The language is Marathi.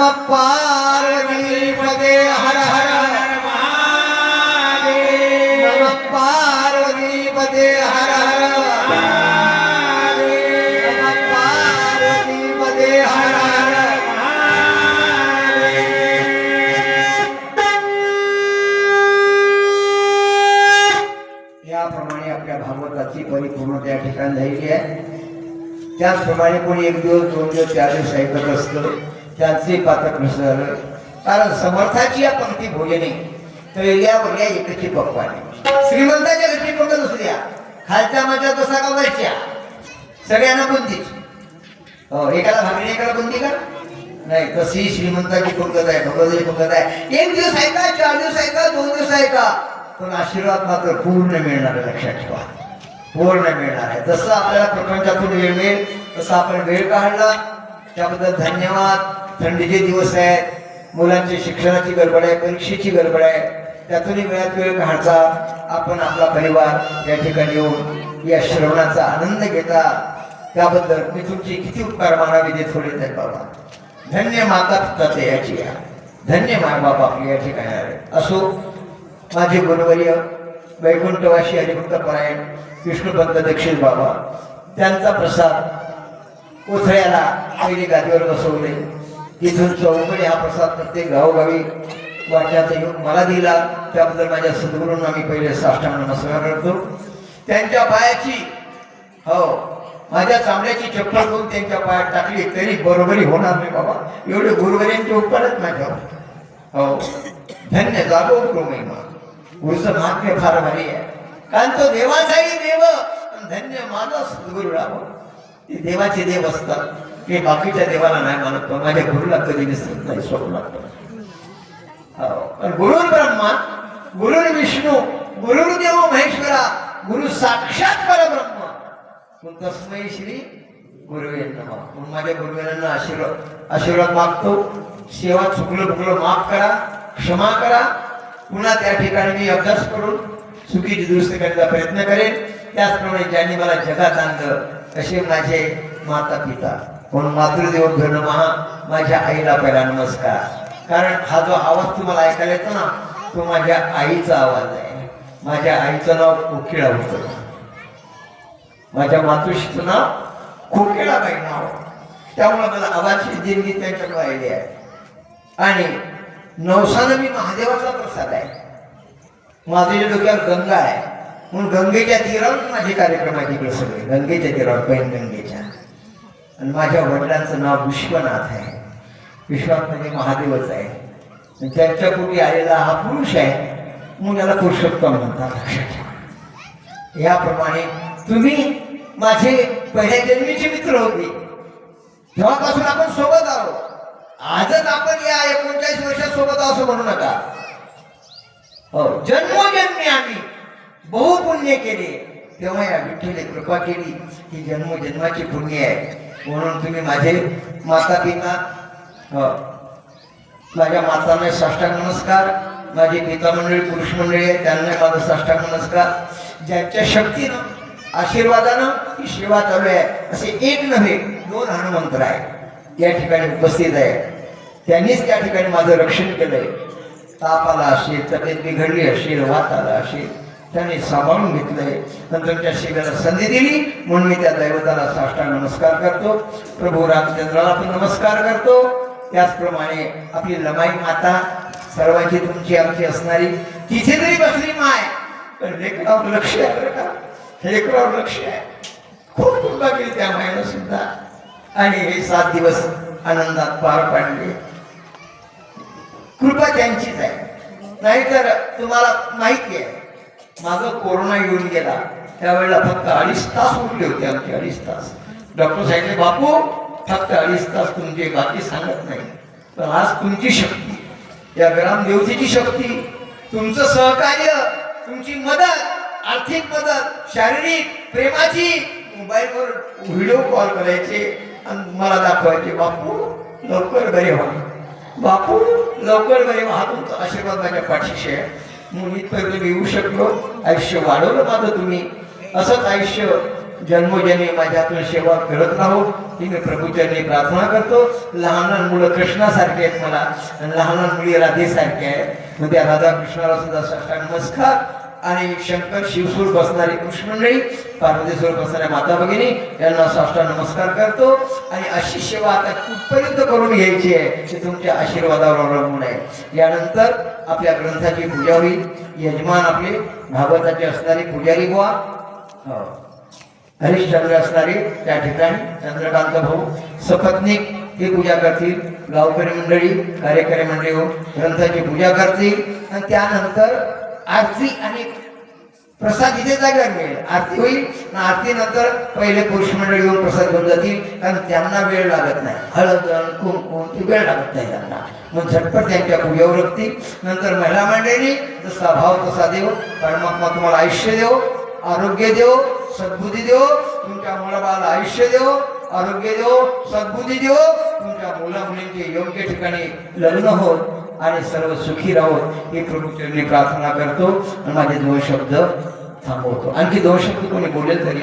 नमः पार्वतीपते हर हर महादेव नमः पार्वतीपते हर हर महादेव नमः पार्वतीपते हर हर याप्रमाणे आपल्या भागवताची परिपूर्णता या ठिकाणी झालेली आहे. त्याचप्रमाणे कोणी एक दिवस दोन दिवस चार दिवस ऐकत असतं त्यांचे पातक नसं झालं. कारण समर्थाची या पंक्ती भोजने तळल्यावर या एकची पक्वाने श्रीमंताच्या घरची पंक्ती नसल्या खालच्या माझ्या तसा का वरच्या सगळ्यांना बुंदीच. हो, एकाला भाकरी एकाला बुंदी का नाही. तशी श्रीमंताची पंक्त आहे, भगवताची पंक्त आहे. एक दिवस ऐका, चार दिवस ऐका, दोन दिवस ऐका, पण आशीर्वाद मात्र पूर्ण मिळणार आहे. लक्षात ठेवा, पूर्ण मिळणार आहे. जसं आपल्याला प्रपंचातून वेळ मिळेल तसं आपण वेळ काढला त्याबद्दल धन्यवाद. थंडीचे दिवस आहेत, मुलांच्या शिक्षणाची गडबड आहे, परीक्षेची गडबड आहे, त्यातूनही वेळात वेळ काढता आपण आपला परिवार या ठिकाणी येऊन या श्रवणाचा आनंद घेता. त्याबद्दल मी तुमची किती उपकार मानावे ते थोडे नाही बाबा. धन्य माता पिता ते याची या धन्य मायबाप आपली या ठिकाणी आले. असो माझे गुणवर्य वैकुंठवासी हरिभक्त परायण विष्णुपंत दक्षिण बाबा, त्यांचा प्रसाद कोथळ्याला पहिले गादीवर बसवले. तिथून चौकडे हा प्रसाद प्रत्येक गावोगावी वाटण्याचा योग मला दिला. त्याबद्दल माझ्या सद्गुरूंना मी पहिले साष्टांग नमस्कार करतो. त्यांच्या पायाची हो माझ्या चांबड्याची चप्पल करून त्यांच्या पायात टाकली तरी बरोबरी होणार नाही बाबा. एवढे गुरुवर्यांचे उपकारच माझ्यावर. हो धन्य जागो महिमा. गुरुचं महात्म्य फार भारी आहे. कारण तो देवाचाही देव, धन्य माझा सद्गुरू राव. ते देवाचे देव असतात, ते बाकीच्या देवाला नाही मानत, पण माझ्या गुरुला कधी दिसत नाही स्वप्नात. गुरुर ब्रह्मा गुरुर विष्णू गुरुर्देव महेश्वरा गुरु साक्षात परब्रह्म तस्मै श्री गुरुवे नमः. म्हणून माझ्या गुरुवेरांना आशीर्वाद मागतो. सेवा चुकलं बुकलं माफ करा, क्षमा करा. पुन्हा त्या ठिकाणी मी अभ्यास करून चुकीची दुरुस्ती करण्याचा प्रयत्न करेन. त्याचप्रमाणे ज्यांनी मला जगात आणलं असे माझे माता पिता, म्हणून मातृदेवो नमः. माझ्या आईला पहिला नमस्कार. कारण हा जो आवाज तुम्हाला ऐकायला येतो ना, तो माझ्या आईचा आवाज आहे. माझ्या आईचं नाव कोकिळा होतं. माझ्या मातृश्रीचं नाव कोकिळाबाई नाव. त्यामुळे मला आवाजची देणगी त्यांच्याकडे आलेली आहे. आणि नवसानं मी महादेवाचा प्रसाद आहे. माझ्या डोक्यावर गंगा आहे, म्हणून गंगेच्या तीरावर माझे कार्यक्रम आहे. तिकडे सगळे गंगेच्या तीरावर, पैनगंगेच्या. आणि माझ्या वडिलांचं नाव विश्वनाथ आहे. विश्वनाथ म्हणजे महादेवच आहे. त्यांच्या पोटी आलेला हा पुरुष आहे, म्हणून याला पुरुषोत्तम म्हणतात. लक्षात ठेवा. याप्रमाणे तुम्ही माझे पहिल्या जन्मीचे मित्र होते. तेव्हापासून आपण सोबत आहोत. आजच आपण या 39 वर्षात सोबत आहोत असं म्हणू नका. हो, जन्मोजन्मी आम्ही बहुपुण्य केले, तेव्हा या विठ्ठलने कृपा केली. ही जन्मोजन्माची पुण्य आहे. म्हणून तुम्ही माझे माता पिता. माझ्या मातांना साष्टांग नमस्कार. माझी पिता मंडळी पुरुष मंडळी आहे, त्यांना माझा साष्टांग नमस्कार. ज्यांच्या शक्तीनं आशीर्वादानं ही सेवा चालू आहे, असे एक नव्हे 2 हनुमंतराय या ठिकाणी उपस्थित आहे. त्यांनीच त्या ठिकाणी माझं रक्षण केलंय. ताप आला असेल, तब्येत बिघडली असेल, वात आला असेल, त्यांनी सांभाळून घेतलंय. नंतरच्या सेवेला संधी दिली, म्हणून मी त्या दैवताला साष्टांग नमस्कार करतो. प्रभू रामचंद्राला पण नमस्कार करतो. त्याचप्रमाणे आपली लमाई माता सर्वांची तुमची आमची असणारी, तिथे जरी बसली माय, पण लेकरावर लक्ष आहे बरं का. लेकरावर लक्ष आहे. खूप कृपा केली त्या मायनं सुद्धा. आणि हे 7 दिवस आनंदात पार पाडले. कृपा त्यांचीच आहे. नाहीतर तुम्हाला माहिती आहे, माझं कोरोना येऊन गेला त्यावेळेला फक्त 2.5 तास उरले होते आमचे. 2.5 तास. डॉक्टर सांगितले बापू फक्त 2.5 तास तुमचे, बाकी सांगत नाही. पण आज तुमची शक्ती, या ग्रामदेवतेची शक्ती, तुमचं सहकार्य, तुमची मदत, आर्थिक मदत, शारीरिक प्रेमाची, मोबाईलवर व्हिडिओ कॉल करायचे आणि मला दाखवायचे. बापू लवकर बरे व्हा, बापू लवकर बरे व्हा. तुमचा आशीर्वाद माझ्या पाठीशी आहे. म्हणून इथपर्यंत मी येऊ शकलो. आयुष्य वाढवलं माझं तुम्ही. असंच आयुष्य जन्मोजन्मी माझ्यातून सेवा करत राहू ही मी प्रभूचरणी प्रार्थना करतो. लहान लहान मुलं कृष्णासारखे आहेत मला आणि लहान लहान मुली राधेसारखे आहेत. मग त्या राधाकृष्णाला सुद्धा साष्टांग नमस्कार. आणि शंकर शिवसूर बसणारी कृष्ण मंडळी, पार्वतीसूर बसणाऱ्या माता भगिनी यांना साष्टांग नमस्कार करतो. आणि अशी सेवा आता कुठपर्यंत करून घ्यायची आहे ते तुमच्या आशीर्वादावर अवलंबून आहे. यानंतर आपल्या ग्रंथाची पूजा होईल. यजमान आपले भागवताचे असणारे पुजारी बुवा हरिश्चंद्र असणारे त्या ठिकाणी चंद्रकांत भाऊ सपत्नीक हे पूजा करतील. गावकरी मंडळी कार्यकारी मंडळी ग्रंथाची पूजा करतील. आणि त्यानंतर आरती आणि प्रसाद इथे जागेवर मिळेल. आरती होईल. आरती नंतर पहिले पुरुष मंडळी येऊन प्रसाद घेऊन जातील, कारण त्यांना वेळ लागत नाही. हळद कुंकू वेळ लागत नाही त्यांना. मग झटपट त्यांच्या पूजेवर लागतील. नंतर महिला मंडळींनी जसा भाव तसा देव. परमात्मा तुम्हाला आयुष्य देव, आरोग्य देव, सद्बुद्धी देव. तुमच्या मुलाबाळाला आयुष्य देव, आरोग्य देव, सद्बुद्धी देव. तुमच्या मुला मुलींचे योग्य ठिकाणी लग्न होत आणि सर्व सुखी राहोत ही प्रभूचरणी प्रार्थना करतो. आणि माझे 2 शब्द थांबवतो. आणखी 2 शब्द कोणी बोलेल तरी